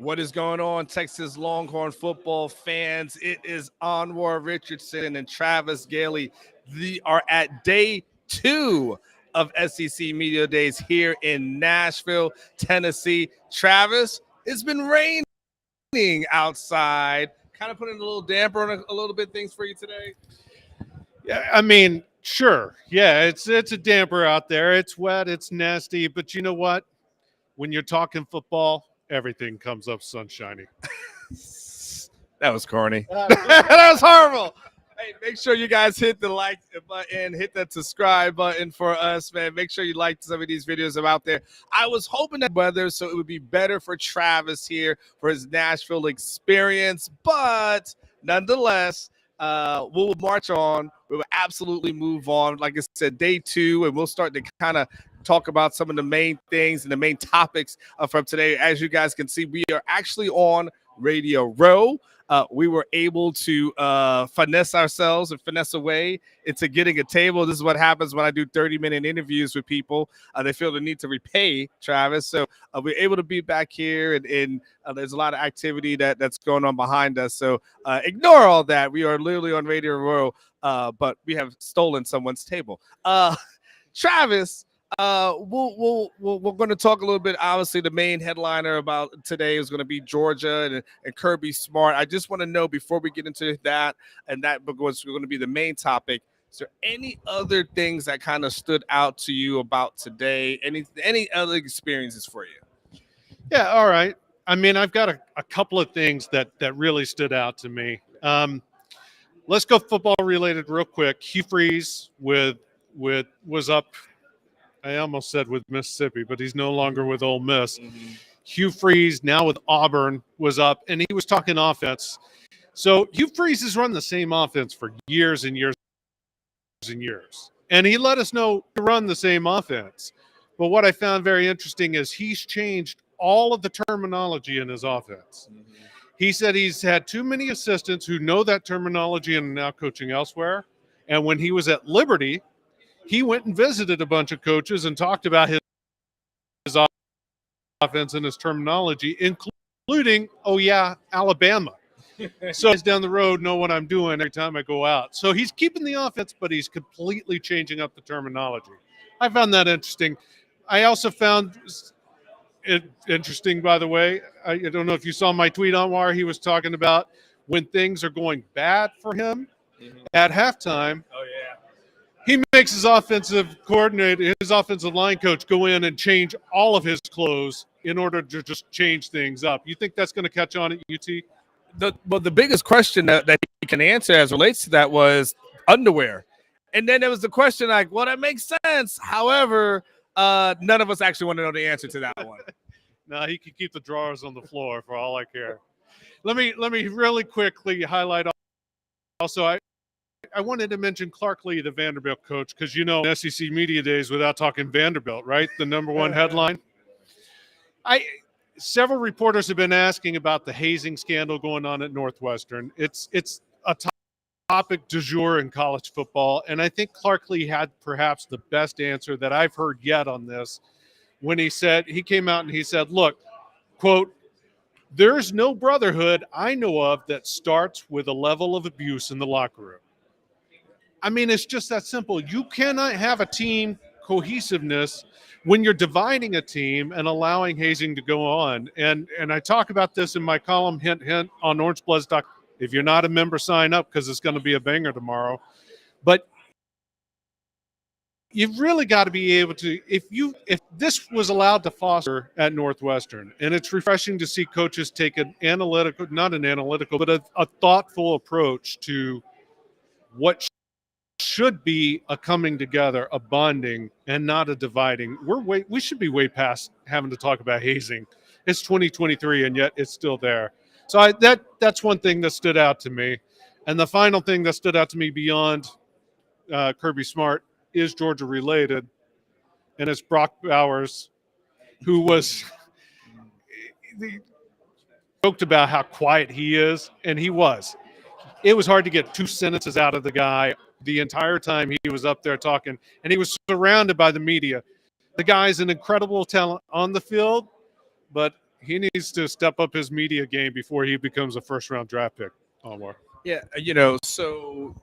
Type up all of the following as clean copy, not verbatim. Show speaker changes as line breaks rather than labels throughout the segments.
What is going on, Texas Longhorn football fans? It is Anwar Richardson and Travis Gailey. They are at day 2 of SEC Media Days here in Nashville, Tennessee. Travis, it's been raining outside, kind of putting a little damper on a little bit things for you today.
Yeah, I mean, sure. Yeah, it's a damper out there. It's wet, it's nasty, but you know what? When you're talking football, everything comes up sunshiny.
That was corny. That was horrible. Hey, make sure you guys hit the like button, hit that subscribe button for us, man. Make sure you like some of these videos out there. I was hoping that weather, so it would be better for Travis here for his Nashville experience, but nonetheless, we'll march on. We will absolutely move on. Like I said, day 2, and we'll start to kind of talk about some of the main things and the main topics from today. As you guys can see, we are actually on Radio Row. We were able to finesse ourselves and finesse away into getting a table. This is what happens when I do 30-minute interviews with people. They feel the need to repay Travis. So we're able to be back here, and there's a lot of activity that's going on behind us. So ignore all that. We are literally on Radio Row, but we have stolen someone's table. Travis, we're going to talk a little bit. Obviously, the main headliner about today is going to be Georgia and Kirby Smart. I just want to know before we get into that, and that was going to be the main topic. Is there any other things that kind of stood out to you about today? Any other experiences for you?
Yeah, all right. I mean, I've got a couple of things that really stood out to me. Let's go football related real quick. Hugh Freeze was up. I almost said with Mississippi, but he's no longer with Ole Miss. Mm-hmm. Hugh Freeze, now with Auburn, was up, and he was talking offense. So Hugh Freeze has run the same offense for years and years and years. And he let us know to run the same offense. But what I found very interesting is he's changed all of the terminology in his offense. Mm-hmm. He said he's had too many assistants who know that terminology and are now coaching elsewhere. And when he was at Liberty, he went and visited a bunch of coaches and talked about his offense and his terminology, including, Alabama. So guys down the road know what I'm doing every time I go out. So he's keeping the offense, but he's completely changing up the terminology. I found that interesting. I also found it interesting, by the way. I don't know if you saw my tweet on where he was talking about when things are going bad for him at halftime.
Oh, yeah.
He makes his offensive coordinator, his offensive line coach, go in and change all of his clothes in order to just change things up. You think that's going to catch on at UT?
The biggest question that he can answer as relates to that was underwear. And then there was the question like, well, that makes sense. However, none of us actually want to know the answer to that one.
No, he can keep the drawers on the floor for all I care. Let me really quickly highlight also, I wanted to mention Clark Lee, the Vanderbilt coach, because SEC Media Days without talking Vanderbilt, right? The number one headline. Several reporters have been asking about the hazing scandal going on at Northwestern. It's a topic du jour in college football, and I think Clark Lee had perhaps the best answer that I've heard yet on this when he came out and he said, look, quote, there's no brotherhood I know of that starts with a level of abuse in the locker room. I mean, it's just that simple. You cannot have a team cohesiveness when you're dividing a team and allowing hazing to go on. And I talk about this in my column, hint, hint, on Orangebloods.com. If you're not a member, sign up because it's going to be a banger tomorrow. But you've really got to be able to, if this was allowed to foster at Northwestern, and it's refreshing to see coaches take an analytical, not an analytical, but a thoughtful approach to what should be a coming together, a bonding, and not a dividing. We should be way past having to talk about hazing. It's 2023, and yet it's still there. So that's one thing that stood out to me. And the final thing that stood out to me beyond Kirby Smart is Georgia related, and it's Brock Bowers, who was joked about how quiet he is, and he was. It was hard to get 2 sentences out of the guy the entire time he was up there talking, and he was surrounded by the media. The guy's an incredible talent on the field, but he needs to step up his media game before he becomes a first-round draft pick. Omar.
Yeah, so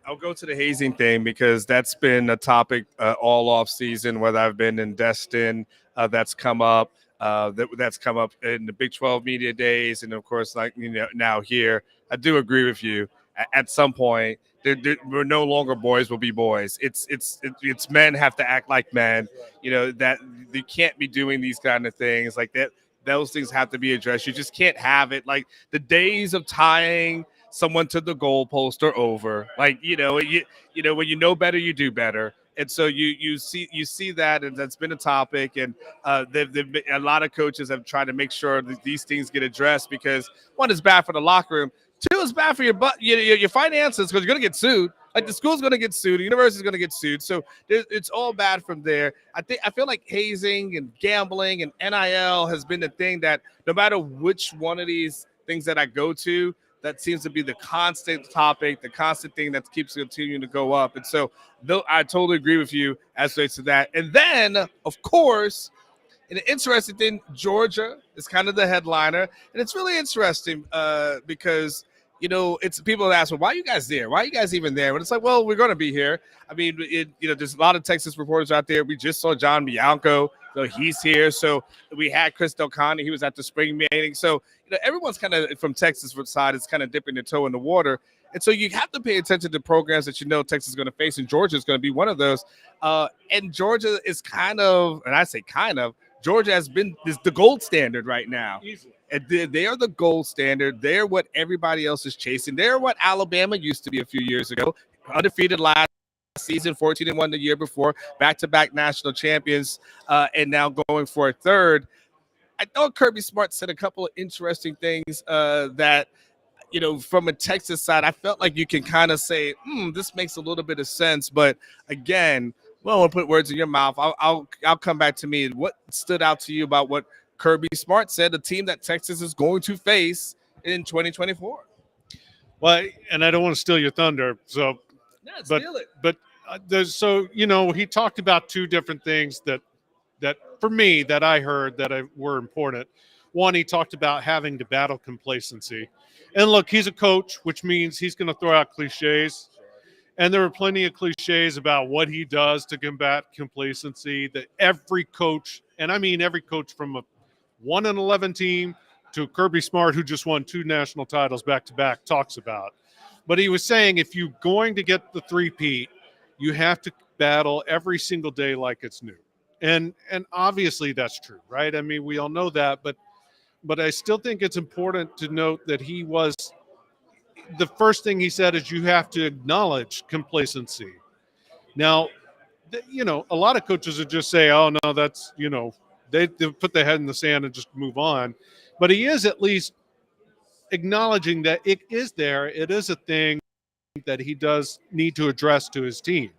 I'll go to the hazing thing because that's been a topic all off season. Whether I've been in Destin, that's come up. That's come up in the Big 12 media days, and of course, like now here, I do agree with you. At some point, we're no longer boys will be boys. It's men have to act like men. That you can't be doing these kind of things like that. Those things have to be addressed. You just can't have it like the days of tying someone to the goalpost are over. Like when you know better, you do better. And so you see that, and that's been a topic. And a lot of coaches have tried to make sure that these things get addressed because one is bad for the locker room, two is bad for your finances because you're going to get sued. Like the school's going to get sued, the university's going to get sued. So it's all bad from there. I feel like hazing and gambling and NIL has been the thing that no matter which one of these things that I go to, that seems to be the constant topic, the constant thing that keeps continuing to go up. And so I totally agree with you as relates to that. And then, of course, an interesting thing, Georgia is kind of the headliner. And it's really interesting because, it's people that ask, well, why are you guys there? Why are you guys even there? But it's like, well, we're going to be here. I mean, there's a lot of Texas reporters out there. We just saw John Bianco. So he's here. So we had Chris Del Conte. He was at the spring meeting. So, everyone's kind of from Texas side is kind of dipping their toe in the water. And so you have to pay attention to programs that Texas is going to face, and Georgia is going to be one of those. And Georgia is kind of, and I say kind of, Georgia is the gold standard right now.
Easily.
And they are the gold standard. They're what everybody else is chasing. They're what Alabama used to be a few years ago. Undefeated last season, 14-1 the year before, back-to-back national champions, and now going for a third. I thought Kirby Smart said a couple of interesting things that, from a Texas side, I felt like you can kind of say, this makes a little bit of sense. But again, I don't want to put words in your mouth. I'll come back to me. What stood out to you about what Kirby Smart said, the team that Texas is going to face in 2024?
Well, and I don't want to steal your thunder, so
steal it.
But he talked about two different things that for me that I heard that were important. One, he talked about having to battle complacency. And look, he's a coach, which means he's going to throw out cliches. And there are plenty of cliches about what he does to combat complacency that every coach, and I mean every coach from a 1-11 team to Kirby Smart, who just won 2 national titles back-to-back, talks about. But he was saying if you're going to get the three-peat, you have to battle every single day like it's new. And obviously that's true, right? I mean, we all know that, but I still think it's important to note that the first thing he said is you have to acknowledge complacency. Now, a lot of coaches would just say, oh, no, that's, they put their head in the sand and just move on. But he is at least acknowledging that it is there. It is a thing that he does need to address to his team.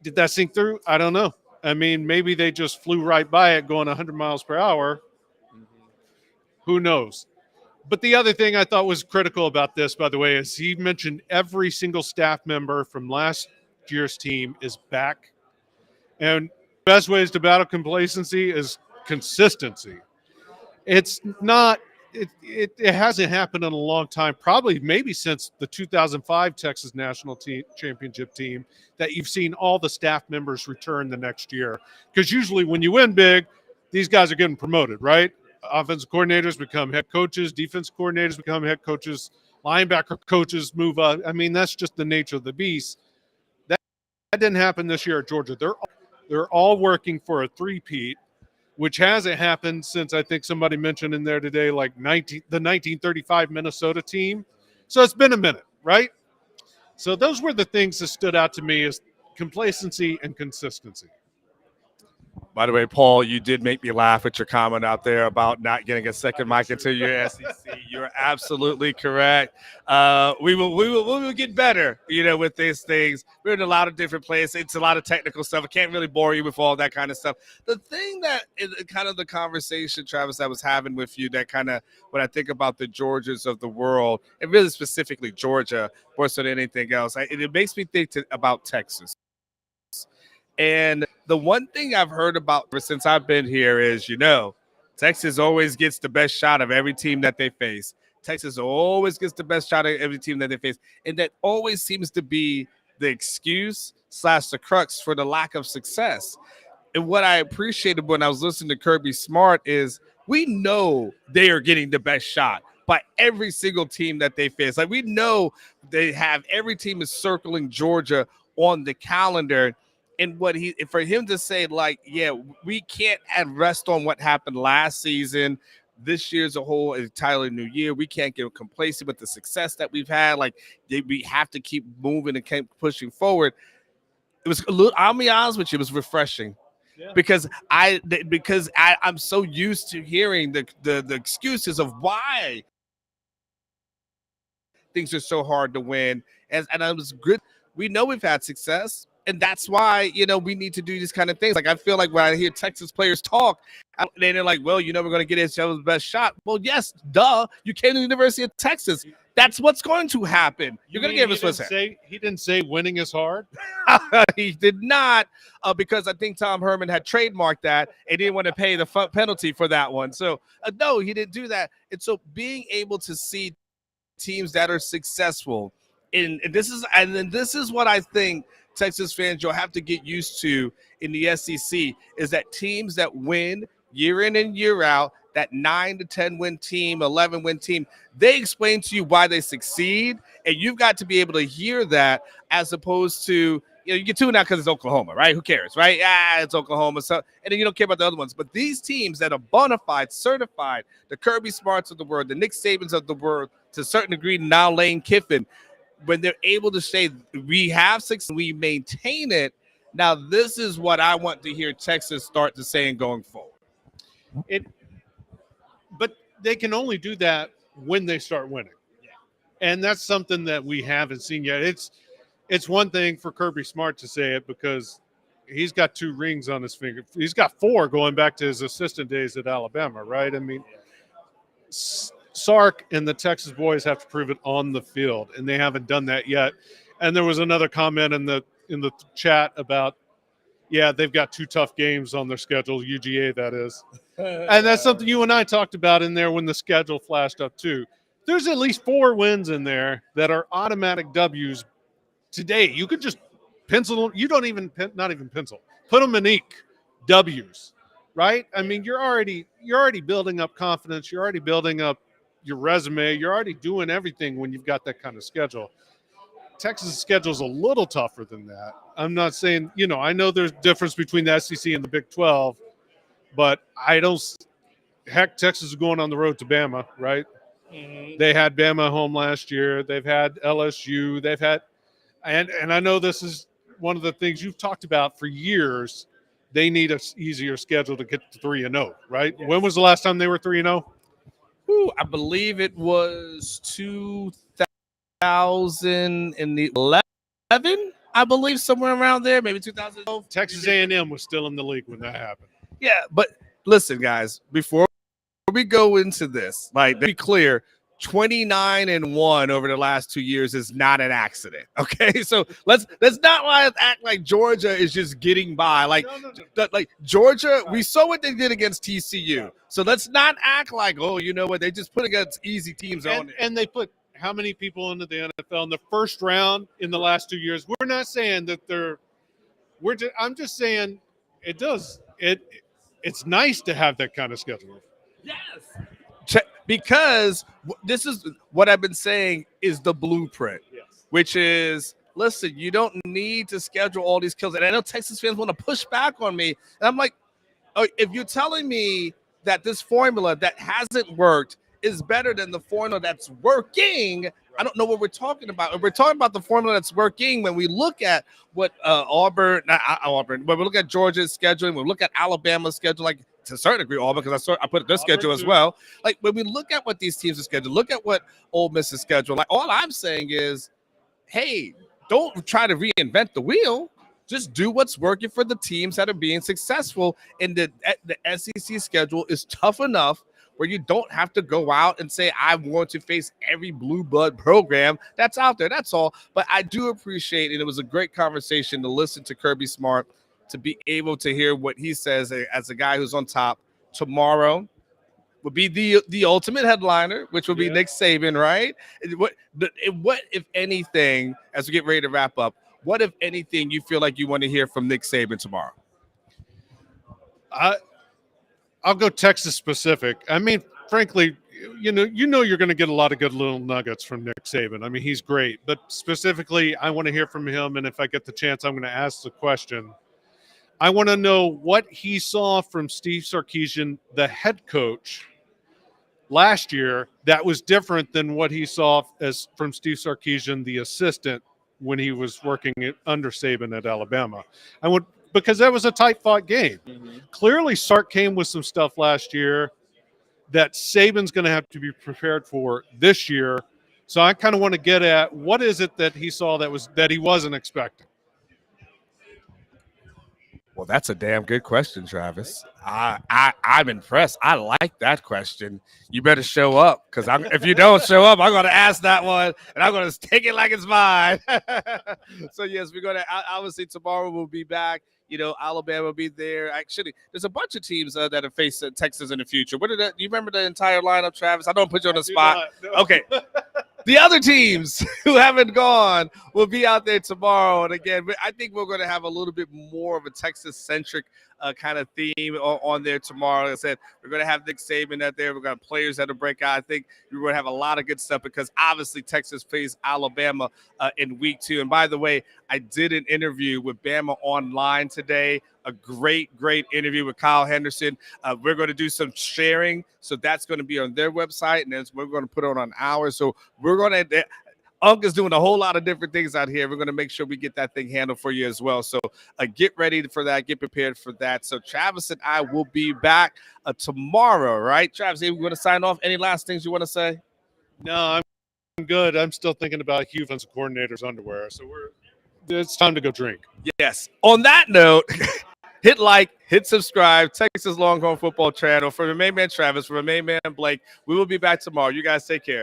Did that sink through? I don't know. I mean, maybe they just flew right by it going 100 miles per hour. Who knows? But the other thing I thought was critical about this, by the way, is he mentioned every single staff member from last year's team is back. And best ways to battle complacency is consistency. It's not it hasn't happened in a long time, probably maybe since the 2005 Texas National Championship team, that you've seen all the staff members return the next year. Because usually when you win big, these guys are getting promoted, right? Offensive coordinators become head coaches, defensive coordinators become head coaches, linebacker coaches move up. I mean, that's just the nature of the beast. That didn't happen this year at Georgia. They're all working for a three-peat, which hasn't happened since I think somebody mentioned in there today, like the 1935 Minnesota team. So it's been a minute, right? So those were the things that stood out to me as complacency and consistency.
By the way, Paul, you did make me laugh with your comment out there about not getting a second mic until you're SEC. You're absolutely correct. We will get better, with these things. We're in a lot of different places. It's a lot of technical stuff. I can't really bore you with all that kind of stuff. The thing that is kind of the conversation, Travis, I was having with you, that kind of when I think about the Georgias of the world, and really specifically Georgia, more so than anything else, it makes me think about Texas. And the one thing I've heard about since I've been here is, Texas always gets the best shot of every team that they face. Texas always gets the best shot of every team that they face. And that always seems to be the excuse / the crux for the lack of success. And what I appreciated when I was listening to Kirby Smart is we know they are getting the best shot by every single team that they face. Like we know they have every team is circling Georgia on the calendar. And for him to say, like, yeah, we can't rest on what happened last season. This year's a whole entirely new year. We can't get complacent with the success that we've had. Like we have to keep moving and keep pushing forward. It was a little, I'll be honest with you, it was refreshing. Yeah. Because I'm so used to hearing the excuses of why things are so hard to win. And it was good. We know we've had success. And that's why, we need to do these kind of things. Like, I feel like when I hear Texas players talk, they're like, well, we're going to get each other's best shot. Well, yes, duh. You came to the University of Texas. That's what's going to happen. You're going to give us what's happening.
He didn't say winning is hard?
He did not, because I think Tom Herman had trademarked that and didn't want to pay the penalty for that one. So, no, he didn't do that. And so being able to see teams that are successful, and this is what I think Texas fans you'll have to get used to in the SEC is that teams that win year in and year out, that 9 to 10 win team, 11 win team, they explain to you why they succeed, and you've got to be able to hear that as opposed to you get tuned out because it's Oklahoma, right? Who cares, right? It's Oklahoma, so and then you don't care about the other ones. But these teams that are bona fide, certified, the Kirby Smarts of the world, the Nick Sabans of the world, to a certain degree, now Lane Kiffin, when they're able to say we have success, we maintain it. Now, this is what I want to hear Texas start to say going forward.
But they can only do that when they start winning. Yeah. And that's something that we haven't seen yet. It's one thing for Kirby Smart to say it because he's got 2 rings on his finger. He's got 4 going back to his assistant days at Alabama, right? I mean, Sark and the Texas boys have to prove it on the field, and they haven't done that yet. And there was another comment in the chat about, yeah, they've got 2 tough games on their schedule, UGA that is. And that's something you and I talked about in there when the schedule flashed up too. There's at least 4 wins in there that are automatic W's today. You could just pencil them. You don't even not even pencil. Put them in ink, W's, right? I mean, you're already building up confidence. You're already building up your resume. You're already doing everything when you've got that kind of schedule. Texas' schedule is a little tougher than that. I'm not saying, I know there's difference between the SEC and the Big 12, but Texas is going on the road to Bama, right? Mm-hmm. They had Bama home last year. They've had LSU. They've had, and I know this is one of the things you've talked about for years. They need an easier schedule to get to 3-0, right? Yes. When was the last time they were 3-0?
I believe it was 2011, I believe, somewhere around there, maybe 2012.
Texas A&M was still in the league when that happened.
Yeah, but listen, guys, before we go into this, like, to be clear, 29-1 over the last 2 years is not an accident. Okay, so let's not act like Georgia is just getting by. Like, like Georgia, we saw what they did against TCU. So let's not act like, oh, you know what, they just put against easy teams on it.
And they put how many people into the NFL in the first round in the last 2 years? We're not saying that I'm just saying it does. It's nice to have that kind of schedule.
Yes. Because this is what I've been saying is the blueprint, yes. Which is, listen, you don't need to schedule all these kills. And I know Texas fans want to push back on me. And I'm like, oh, if you're telling me that this formula that hasn't worked is better than the formula that's working, right. I don't know what we're talking about. If we're talking about the formula that's working, when we look at what when we look at Georgia's scheduling, when we look at Alabama's schedule, like, to a certain degree, Auburn, because I put their schedule as well. Like, when we look at what these teams are scheduled, look at what Ole Miss is scheduled. Like, all I'm saying is, hey, don't try to reinvent the wheel. Just do what's working for the teams that are being successful. And the SEC schedule is tough enough where you don't have to go out and say, I want to face every blue blood program that's out there. That's all. But I do appreciate, and it was a great conversation to listen to Kirby Smart, to be able to hear what he says as a guy who's on top tomorrow. would be the ultimate headliner, which would be Nick Saban, right? What if anything, as we get ready to wrap up, what if anything you feel like you want to hear from Nick Saban tomorrow?
I'll go Texas specific. I mean, frankly, you're going to get a lot of good little nuggets from Nick Saban. I mean, he's great, but specifically, I want to hear from him. And if I get the chance, I'm going to ask the question. I want to know what he saw from Steve Sarkisian, the head coach, last year that was different than what he saw from Steve Sarkisian, the assistant, when he was working under Saban at Alabama. Because that was a tight-fought game. Mm-hmm. Clearly, Sark came with some stuff last year that Saban's going to have to be prepared for this year. So I kind of want to get at what is it that he saw that he wasn't expecting.
Well, that's a damn good question, Travis. I'm impressed. I like that question. You better show up, because if you don't show up, I'm going to ask that one, and I'm going to take it like it's mine. So, yes, we're going to – obviously, tomorrow we'll be back. Alabama will be there. Actually, there's a bunch of teams that have faced Texas in the future. Do you remember the entire lineup, Travis? I don't put you on the spot. No. Okay. The other teams who haven't gone will be out there tomorrow. And again, I think we're going to have a little bit more of a Texas-centric kind of theme on there tomorrow. Like I said, we're going to have Nick Saban out there. We're going to have players that will break out. I think we're going to have a lot of good stuff, because obviously Texas plays Alabama in week 2. And by the way, I did an interview with Bama Online today. A great interview with Kyle Henderson. We're going to do some sharing, so that's going to be on their website, and then we're going to put it on ours. So we're going to Unc is doing a whole lot of different things out here. We're going to make sure we get that thing handled for you as well. So get ready for that. Get prepared for that. So Travis and I will be back tomorrow, right? Travis, you want to sign off? Any last things you want to say?
No, I'm good. I'm still thinking about Hugh Offensive Coordinator's underwear. So it's time to go drink.
Yes. On that note, hit like, hit subscribe, Texas Longhorn Football Channel. For the main man Travis, for the main man Blake, we will be back tomorrow. You guys take care.